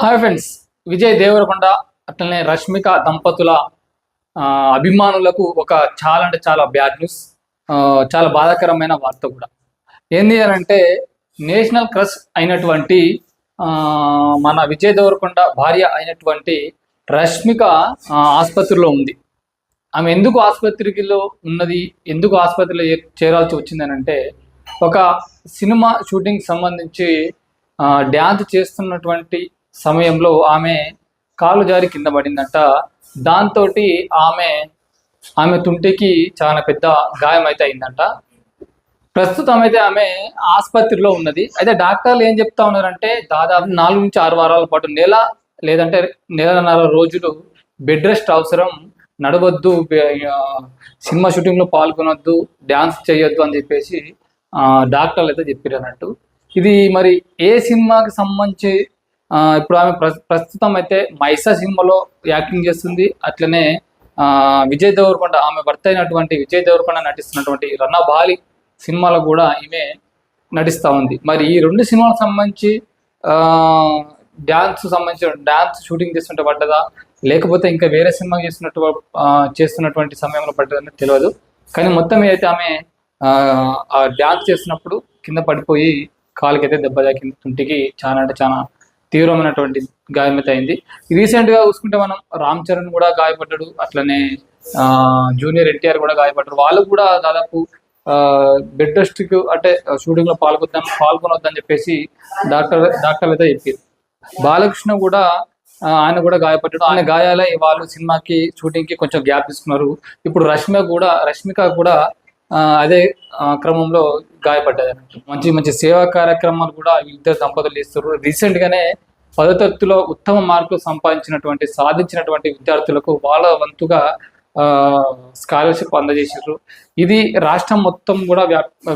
Hi friends, Vijay Devarakonda అట్లనే రష్మిక దంపతుల అభిమానులకు ఒక చాలా అంటే చాలా బ్యాడ్ న్యూస్, చాలా బాధాకరమైన వార్త కూడా. ఏంది అని అంటే, నేషనల్ క్రష్ అయినటువంటి మన విజయ్ దేవరకొండ భార్య అయినటువంటి రష్మిక ఆసుపత్రిలో ఉంది. ఆమె ఎందుకు ఆసుపత్రిలో ఉన్నది, ఎందుకు ఆసుపత్రిలో చేరాల్సి వచ్చిందని అంటే, ఒక సినిమా షూటింగ్ సంబంధించి డ్యాన్స్ చేస్తున్నటువంటి సమయంలో ఆమె కాలు జారి కింద పడిందంట. దాంతో ఆమె తుంటికి చాలా పెద్ద గాయం అయితే అయిందంట. ప్రస్తుతం అయితే ఆమె ఆసుపత్రిలో ఉన్నది. అయితే డాక్టర్లు ఏం చెప్తా ఉన్నారంటే, దాదాపు 4 నుంచి 6 వారాల పాటు, లేదంటే నెలన్నర రోజులు బెడ్ రెస్ట్ అవసరం, నడవద్దు, సినిమా షూటింగ్లో పాల్గొనొద్దు, డ్యాన్స్ చేయొద్దు అని చెప్పేసి డాక్టర్లు అయితే చెప్పారు అన్నట్టు. ఇది మరి ఏ సినిమాకి సంబంధించి? ఇప్పుడు ఆమె ప్రస్తుతం అయితే మైసా సినిమాలో యాక్టింగ్ చేస్తుంది. అట్లనే విజయ్ దేవరకొండ, ఆమె భర్త అయినటువంటి విజయ్ దేవరకొండ నటిస్తున్నటువంటి రణబాలి సినిమాలో కూడా ఈమె నటిస్తూ ఉంది. మరి ఈ 2 సినిమాలకు సంబంధించి డ్యాన్స్ షూటింగ్ చేస్తుంటే పడ్డదా, లేకపోతే ఇంకా వేరే సినిమా చేస్తున్నటువంటి సమయంలో పడ్డదని తెలియదు. కానీ మొత్తం అయితే ఆమె డ్యాన్స్ చేస్తున్నప్పుడు కింద పడిపోయి కాలుకైతే దెబ్బ తాకింది. తుంటికి చాలా అంటే చాలా తీవ్రమైనటువంటి గాయమైతే అయింది. రీసెంట్గా చూసుకుంటే మనం రామ్ చరణ్ కూడా గాయపడ్డాడు, అట్లనే జూనియర్ ఎన్టీఆర్ కూడా గాయపడ్డారు. వాళ్ళు కూడా దాదాపు బెడ్ రెస్ట్కి అంటే షూటింగ్లో పాల్గొనొద్దని చెప్పేసి డాక్టర్లు అయితే చెప్పారు. బాలకృష్ణ కూడా ఆయన కూడా గాయపడ్డాడు. ఆయన గాయాలై వాళ్ళు సినిమాకి షూటింగ్కి కొంచెం గ్యాప్ తీసుకున్నారు. ఇప్పుడు రష్మిక కూడా అదే క్రమంలో గాయపడ్డది అన్నట్టు. మంచి మంచి సేవా కార్యక్రమాలు కూడా ఇద్దరు దంపతులు ఇస్తారు. రీసెంట్గానే 10వ తరగతిలో ఉత్తమ మార్కులు సాధించినటువంటి విద్యార్థులకు వాళ్ళ వంతుగా స్కాలర్షిప్ అందజేసారు. ఇది రాష్ట్రం మొత్తం కూడా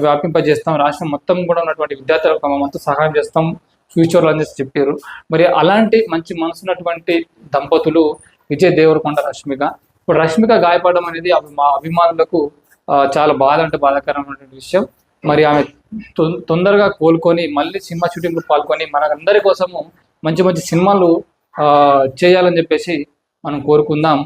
వ్యాపింపజేస్తాం, రాష్ట్రం మొత్తం కూడా ఉన్నటువంటి విద్యార్థులకు తమ వంతు సహాయం చేస్తాం ఫ్యూచర్లో అని చెప్పారు. మరి అలాంటి మంచి మనసున్నటువంటి దంపతులు విజయ్ దేవరకొండ, రష్మిక. ఇప్పుడు రష్మిక గాయపడడం అనేది మా అభిమానులకు చాలా బాధాకరమైనటువంటి విషయం. మరి ఆమె తొందరగా కోలుకొని మళ్ళీ సినిమా షూటింగ్లో పాల్గొని మనందరి కోసము మంచి మంచి సినిమాలు చేయాలని చెప్పేసి మనం కోరుకుందాం.